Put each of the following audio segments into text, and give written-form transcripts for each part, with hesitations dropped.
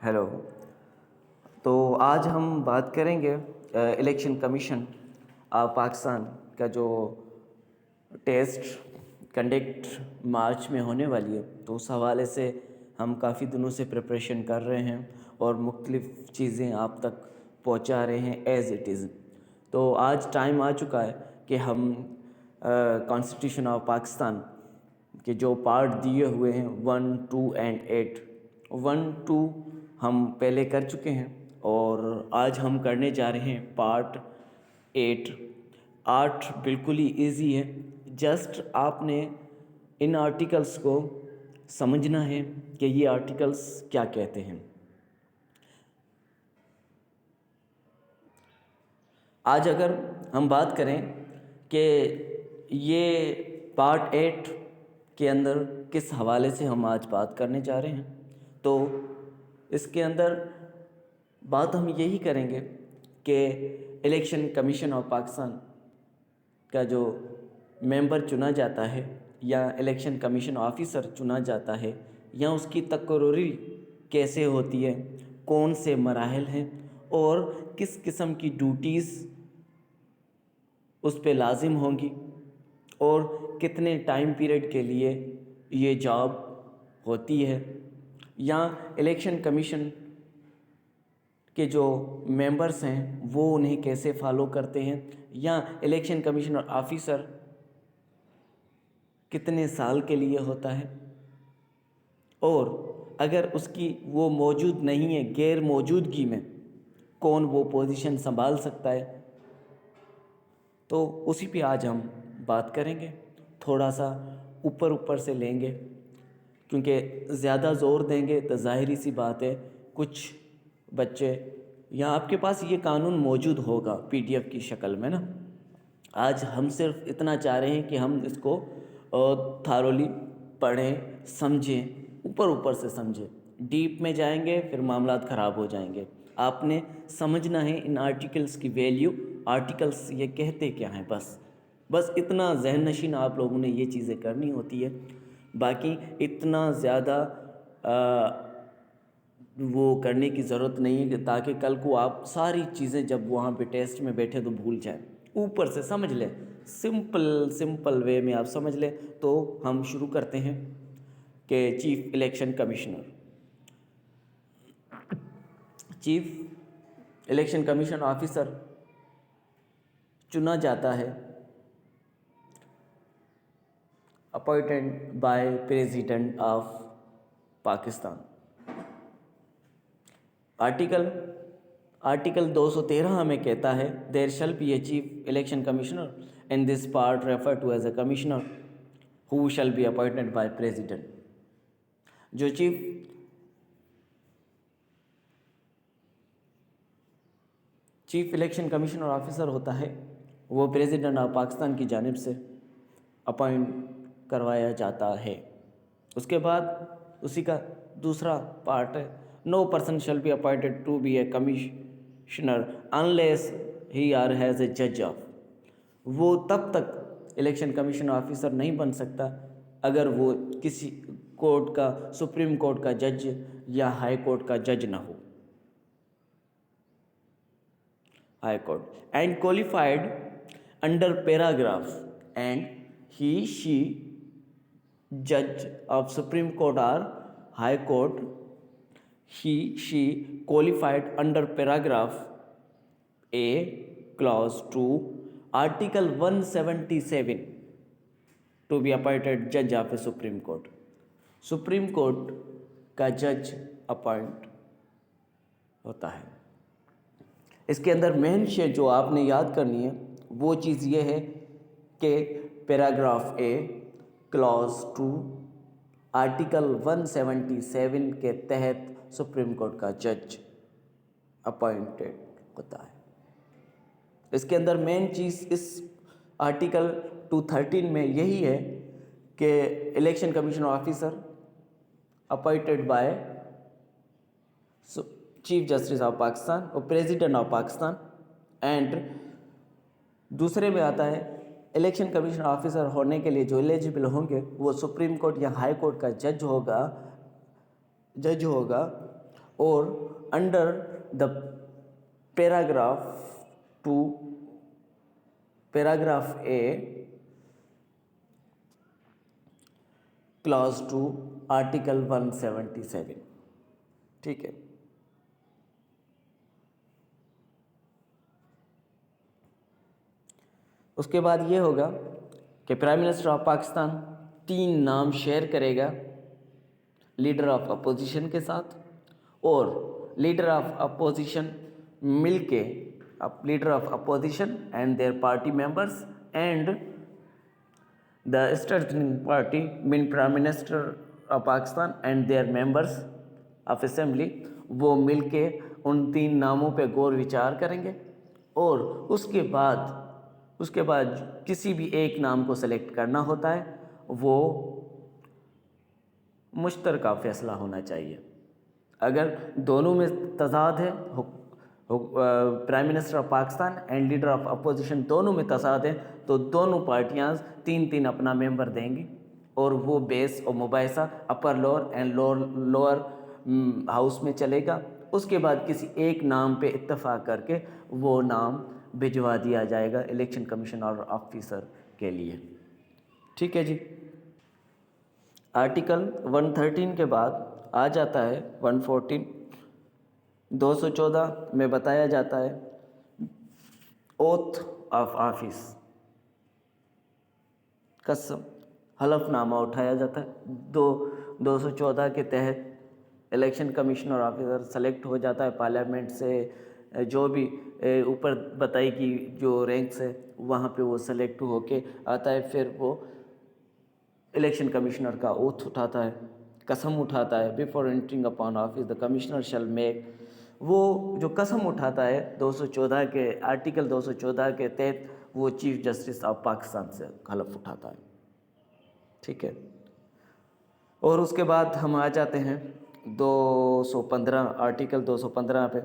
Hello. تو آج ہم بات کریں گے الیکشن کمیشن آف پاکستان کا جو ٹیسٹ کنڈکٹ مارچ میں ہونے والی ہے، تو اس حوالے سے ہم کافی دنوں سے پریپریشن کر رہے ہیں اور مختلف چیزیں آپ تک پہنچا رہے ہیں ایز اٹ از. تو آج ٹائم آ چکا ہے کہ ہم کانسٹیٹیوشن آف پاکستان کے جو پارٹ دیے ہوئے ہیں 1, 2 اینڈ 8، 1, 2 ہم پہلے کر چکے ہیں اور آج ہم کرنے جا رہے ہیں پارٹ 8. 8 بالکل ہی ایزی ہے، جسٹ آپ نے ان آرٹیکلس کو سمجھنا ہے کہ یہ آرٹیکلس کیا کہتے ہیں. آج اگر ہم بات کریں کہ یہ پارٹ 8 کے اندر کس حوالے سے ہم آج بات کرنے جا رہے ہیں، تو اس کے اندر بات ہم یہی کریں گے کہ الیکشن کمیشن آف پاکستان کا جو ممبر چنا جاتا ہے یا الیکشن کمیشن آفیسر چنا جاتا ہے، یا اس کی تقرری کیسے ہوتی ہے، کون سے مراحل ہیں اور کس قسم کی ڈیوٹیز اس پہ لازم ہوں گی اور کتنے ٹائم پیریڈ کے لیے یہ جاب ہوتی ہے، یا الیکشن کمیشن کے جو ممبرس ہیں وہ انہیں کیسے فالو کرتے ہیں، یا الیکشن کمیشنر آفیسر کتنے سال کے لیے ہوتا ہے، اور اگر اس کی وہ موجود نہیں ہے، غیر موجودگی میں کون وہ پوزیشن سنبھال سکتا ہے. تو اسی پہ آج ہم بات کریں گے، تھوڑا سا اوپر سے لیں گے، کیونکہ زیادہ زور دیں گے تو ظاہری سی بات ہے کچھ بچے، یا آپ کے پاس یہ قانون موجود ہوگا PDF کی شکل میں نا. آج ہم صرف اتنا چاہ رہے ہیں کہ ہم اس کو تھارولی پڑھیں، سمجھیں، اوپر سے سمجھیں. ڈیپ میں جائیں گے پھر معاملات خراب ہو جائیں گے. آپ نے سمجھنا ہے ان آرٹیکلس کی ویلیو، آرٹیکلس یہ کہتے کیا ہیں، بس اتنا ذہن نشین آپ لوگوں نے یہ چیزیں کرنی ہوتی ہے. باقی اتنا زیادہ وہ کرنے کی ضرورت نہیں ہے کہ تاکہ کل کو آپ ساری چیزیں جب وہاں پہ ٹیسٹ میں بیٹھے تو بھول جائیں. اوپر سے سمجھ لیں، سمپل وے میں آپ سمجھ لیں. تو ہم شروع کرتے ہیں کہ چیف الیکشن کمیشن آفیسر چنا جاتا ہے appointed by president of Pakistan. Article 213 ہمیں کہتا ہے there shall be a chief election commissioner in this part refer to as a commissioner who shall be appointed by president. جو چیف الیکشن کمیشنر آفیسر ہوتا ہے وہ پریزیڈنٹ آف پاکستان کی جانب سے اپوائنٹ کروایا جاتا ہے. اس کے بعد اسی کا دوسرا پارٹ ہے no person shall be appointed to be a commissioner unless he are has a جج آف. وہ تب تک الیکشن کمیشن آفیسر نہیں بن سکتا اگر وہ کسی کورٹ کا، سپریم کورٹ کا جج یا ہائی کورٹ کا جج نہ ہو. High court and qualified under paragraph and she judge of Supreme Court or High Court, she qualified under paragraph A clause 2 article 177 to be appointed judge of a Supreme Court. Supreme court کا جج appoint ہوتا ہے. اس کے اندر مین شے جو آپ نے یاد کرنی ہے وہ چیز یہ ہے کہ پیراگراف A کلاز 2 آرٹیکل 177 کے تحت سپریم کورٹ کا جج اپوائنٹڈ ہوتا ہے. اس کے اندر مین چیز اس آرٹیکل 213 میں یہی ہے کہ election commission officer appointed by chief justice of Pakistan اور پریزیڈنٹ آف پاکستان. اینڈ دوسرے میں آتا ہے الیکشن کمیشن آفیسر ہونے کے لیے جو ایلیجبل ہوں گے وہ سپریم کورٹ یا ہائی کورٹ کا جج ہوگا or under the paragraph to paragraph A clause 2 article 177. ठीक है। उसके बाद ये होगा कि प्राइम मिनिस्टर ऑफ पाकिस्तान 3 नाम शेयर करेगा लीडर ऑफ अपोजिशन के साथ, और लीडर ऑफ अपोजिशन मिलके leader of opposition and there party members and the strengthening party mean prime minister of Pakistan and there members of assembly, वो मिलके उन 3 नामों पे गौर विचार करेंगे, और उसके बाद किसी भी एक नाम को सेलेक्ट करना होता है, वो मुश्तरका फैसला होना चाहिए। अगर दोनों में तजाद है, prime minister of Pakistan and leader of opposition दोनों में तजाद है, तो दोनों पार्टियां 3-3 अपना मेंबर देंगी, और वो बेस और मुबाहिसा upper lower and lower house में चलेगा। उसके बाद किसी एक नाम पे इत्तफाक करके वो नाम भिजवा दिया जाएगा इलेक्शन कमीशन और ऑफिसर के लिए। ठीक है जी। आर्टिकल 113 के बाद आ जाता है 114। 214 में बताया जाता है ओथ ऑफ ऑफिस, कसम हलफनामा उठाया जाता है। 214 के तहत इलेक्शन कमिश्नर ऑफिसर सेलेक्ट हो जाता है पार्लियामेंट से, जो भी ऊपर बताई कि जो रैंक्स है वहाँ पे वो सेलेक्ट होके आता है। फिर वो इलेक्शन कमिश्नर का ओथ उठाता है, कसम उठाता है। Before entering upon office the commissioner shell make, वो जो कसम उठाता है 214 के आर्टिकल 214 के तहत वो चीफ जस्टिस ऑफ पाकिस्तान से हलफ उठाता है। ठीक है। और उसके बाद हम आ जाते हैं 215 आर्टिकल 215 पे।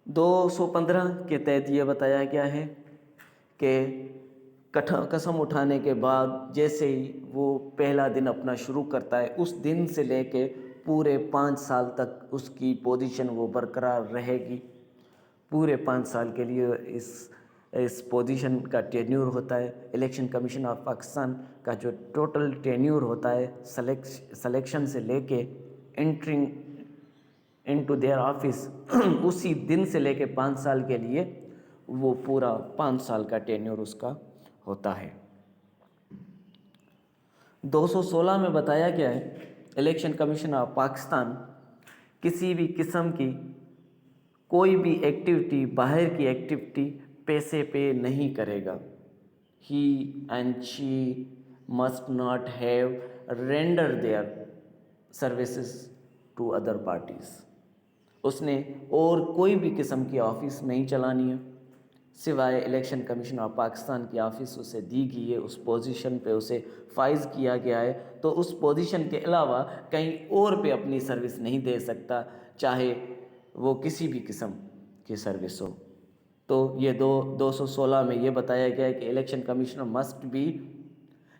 215 के तहत ये बताया गया है कि कसम उठाने के बाद जैसे ही वो पहला दिन अपना शुरू करता है, उस दिन से लेके पूरे 5 साल तक उसकी पोजीशन वो बरकरार रहेगी। पूरे 5 साल के लिए इस पोजीशन का टेन्यूर होता है। इलेक्शन कमीशन ऑफ पाकिस्तान का जो टोटल टेन्यूर होता है सिलेक्शन से लेके एंट्रिंग इनटू देयर ऑफिस, उसी दिन से लेके 5 साल के लिए वो पूरा 5 साल का टेन्योर उसका होता है। 216 में बताया गया है इलेक्शन कमीशन ऑफ पाकिस्तान किसी भी किस्म की कोई भी एक्टिविटी, बाहर की एक्टिविटी पैसे पे नहीं करेगा। He and she must not have render their services to other parties. उसने और कोई भी किस्म की ऑफिस नहीं चलानी है, सिवाय इलेक्शन कमीशन ऑफ पाकिस्तान की ऑफिस उसे दी गई है, उस पोजीशन पे उसे फाइज किया गया है, तो उस पोजीशन के अलावा कहीं और पे अपनी सर्विस नहीं दे सकता, चाहे वो किसी भी किस्म की सर्विस हो। तो ये 216 में ये बताया गया है कि election commissioner must be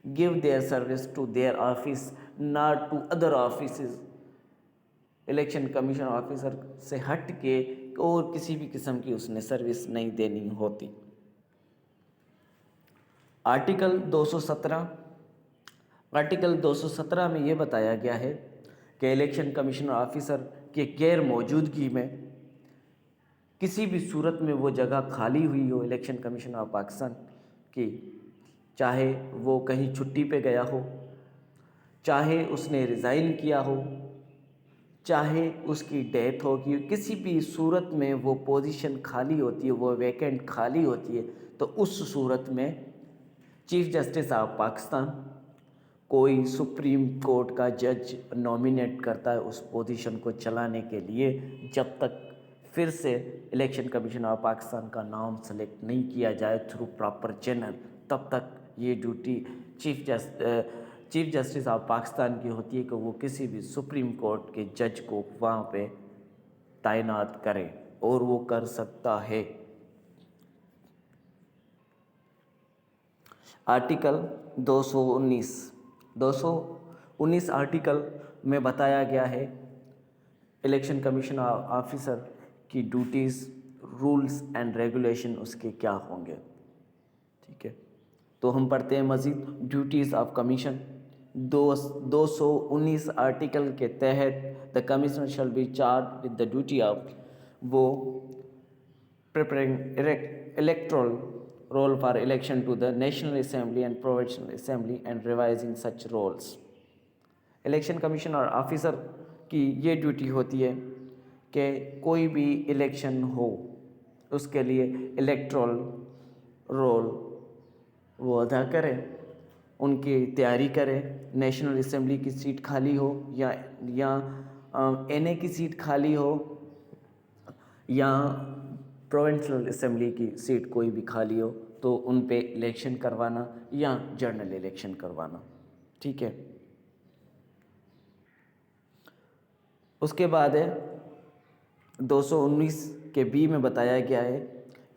give their service to their office not to other offices. Election commission officer से हट के और किसी भी किस्म की उसने सर्विस नहीं देनी होती। आर्टिकल 217 में ये बताया गया है कि इलेक्शन कमीशन ऑफिसर के गैर मौजूदगी में किसी भी सूरत में वो जगह खाली हुई हो इलेक्शन कमीशन ऑफ पाकिस्तान की, चाहे वो कहीं छुट्टी पे गया हो, चाहे उसने रिज़ाइन किया हो, चाहे उसकी डेथ होगी, किसी भी सूरत में वो पोजीशन खाली होती है, वो वैकेंट खाली होती है, तो उस सूरत में चीफ जस्टिस ऑफ पाकिस्तान कोई सुप्रीम कोर्ट का जज नॉमिनेट करता है उस पोजीशन को चलाने के लिए, जब तक फिर से इलेक्शन कमीशन ऑफ पाकिस्तान का नाम सेलेक्ट नहीं किया जाए थ्रू प्रॉपर चैनल, तब तक ये duty chief justice of Pakistan की होती है कि वो किसी भी सुप्रीम कोर्ट के जज को वहाँ पे तैनात करे, और वो कर सकता है। आर्टिकल 219 219 आर्टिकल में बताया गया है इलेक्शन कमीशन ऑफिसर की ड्यूटीज़, रूल्स एंड रेगुलेशन उसके क्या होंगे। ठीक है, तो हम पढ़ते हैं मज़ीद ड्यूटीज़ ऑफ कमीशन। 219 आर्टिकल के तहत the commissioner shall be charge with the duty of वो preparing electoral roll for election to the National Assembly and Provincial Assembly and revising such rolls। Election commission और officer की ये duty होती है कि कोई भी इलेक्शन हो उसके लिए इलेक्ट्रल रोल वो अदा करें, उनकी तैयारी करें। नेशनल असेंबली की सीट खाली हो या एनए की सीट खाली हो या प्रोविंशियल असेंबली की सीट कोई भी खाली हो तो उन पे इलेक्शन करवाना या जनरल इलेक्शन करवाना। ठीक है, उसके बाद है 219 के बी में बताया गया है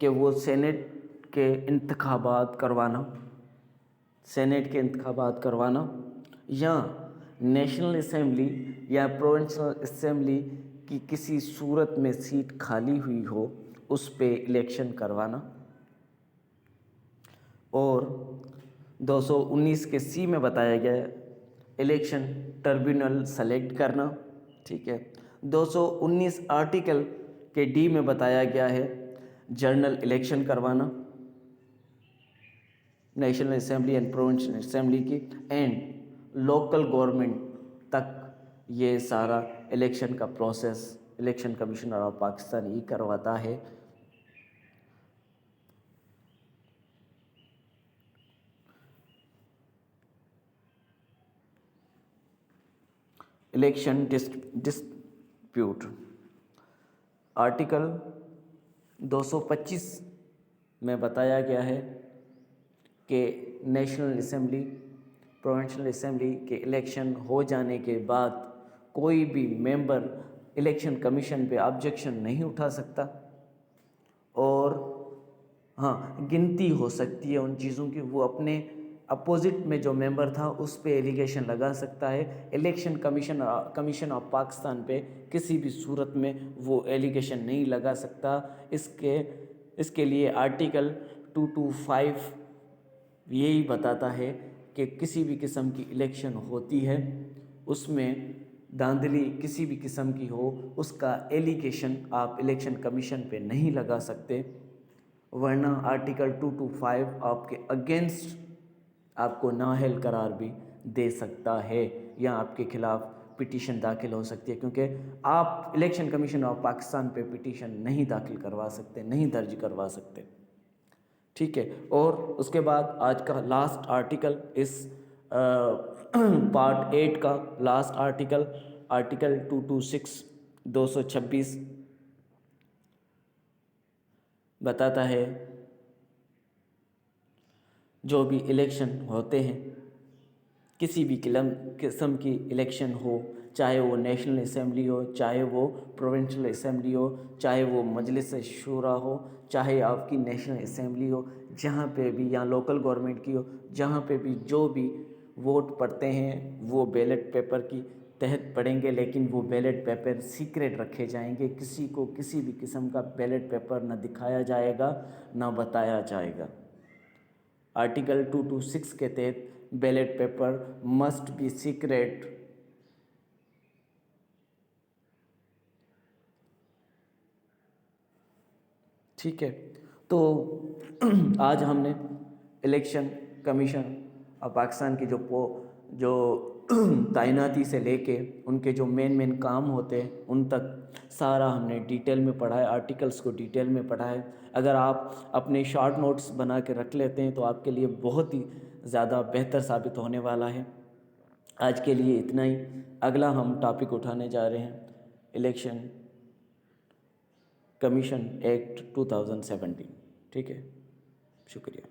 कि वो सेनेट के इंतखाबात करवाना, सेनेट के इंतखाबात करवाना या नेशनल असेंबली या प्रोविंशियल असेंबली की किसी सूरत में सीट खाली हुई हो उस पे इलेक्शन करवाना। और 219 के सी में बताया गया है इलेक्शन ट्रिब्यूनल सेलेक्ट करना। ठीक है, 219 आर्टिकल के डी में बताया गया है जनरल इलेक्शन करवाना national assembly and provincial assembly की एंड लोकल गवर्नमेंट तक ये सारा इलेक्शन का process election commissioner of Pakistan ही करवाता है। इलेक्शन डिस्प्यूट आर्टिकल 225 में बताया गया है कि नेशनल असेंबली प्रोविंशियल असेंबली के इलेक्शन हो जाने के बाद कोई भी मेंबर इलेक्शन कमीशन पे ऑब्जेक्शन नहीं उठा सकता और हाँ गिनती हो सकती है उन चीज़ों की, वो अपने अपोजिट में जो मेंबर था उस पे एलिगेशन लगा सकता है। इलेक्शन कमीशन ऑफ पाकिस्तान पे किसी भी सूरत में वो एलिगेशन नहीं लगा सकता। इसके लिए आर्टिकल 225 यही बताता है कि किसी भी किस्म की इलेक्शन होती है उसमें धांधली किसी भी किस्म की हो उसका एलिगेशन आप इलेक्शन कमीशन पे नहीं लगा सकते, वरना आर्टिकल 225 आपके अगेंस्ट आपको नाअहल करार भी दे सकता है या आपके खिलाफ पिटीशन दाखिल हो सकती है, क्योंकि आप इलेक्शन कमीशन ऑफ पाकिस्तान पे पिटीशन नहीं दाखिल करवा सकते, नहीं दर्ज करवा सकते। ठीक है, और उसके बाद आज का लास्ट आर्टिकल इस पार्ट 8 का लास्ट आर्टिकल 226 बताता है जो भी इलेक्शन होते हैं किसी भी किस्म की इलेक्शन हो, चाहे वो नेशनल असेंबली हो, चाहे वो प्रोविंशियल असेंबली हो, चाहे वो मजलिस शूरा हो, चाहे आपकी नेशनल असेंबली हो, जहाँ पे भी या लोकल गवर्नमेंट की हो, जहाँ पे भी जो भी वोट पड़ते हैं वो बैलेट पेपर की तहत पड़ेंगे, लेकिन वो बैलेट पेपर सीक्रेट रखे जाएंगे। किसी को किसी भी किस्म का बैलेट पेपर ना दिखाया जाएगा ना बताया जाएगा। आर्टिकल 226 के तहत ballot paper must be secret. ठीक है, तो आज हमने इलेक्शन कमीशन और पाकिस्तान की जो तैनाती से लेके उनके जो मेन काम होते हैं उन तक सारा हमने डिटेल में पढ़ा है, आर्टिकल्स को डिटेल में पढ़ा है। अगर आप अपने शॉर्ट नोट्स बना के रख लेते हैं तो आपके लिए बहुत ही ज़्यादा बेहतर साबित होने वाला है। आज के लिए इतना ही। अगला हम टॉपिक उठाने जा रहे हैं इलेक्शन कमीशन एक्ट 2017। ठीक है, शुक्रिया।